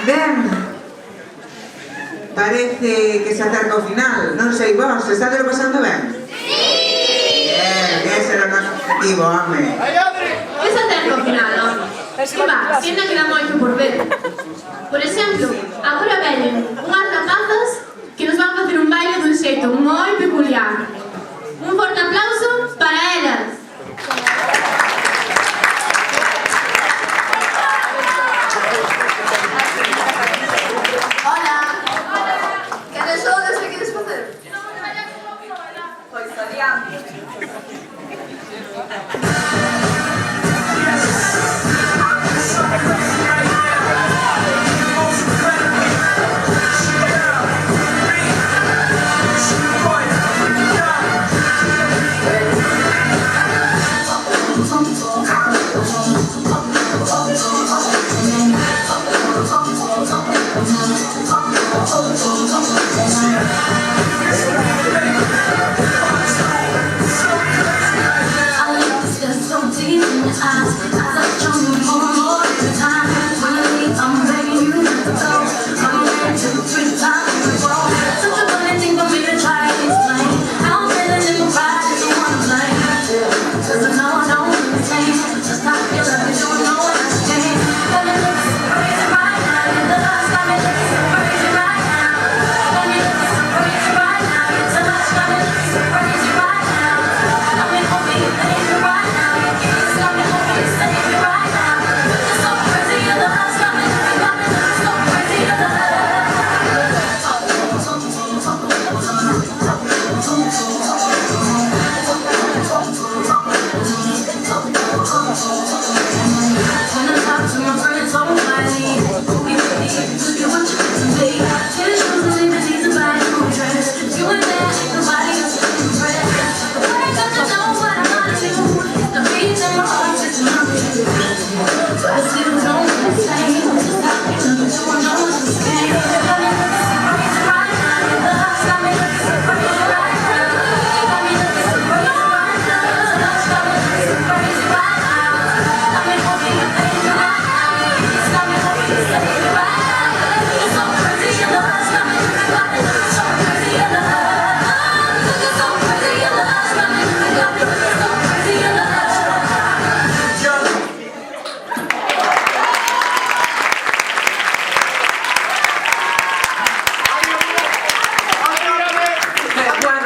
Ben, parece que se acerca o final. Non sei vos, se está pasando ben? Sí! Ese era o noso objetivo, home. Que se acerca o final, home? Que va, que ainda queda moito por ver. Por exemplo, agora veñen unhas rapazas que nos van facer un baile dun xeito moi peculiar. Un forte aplauso para elas. Hola! Queres sodes e queres facer? Pois adiante.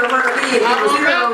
Bueno, sí,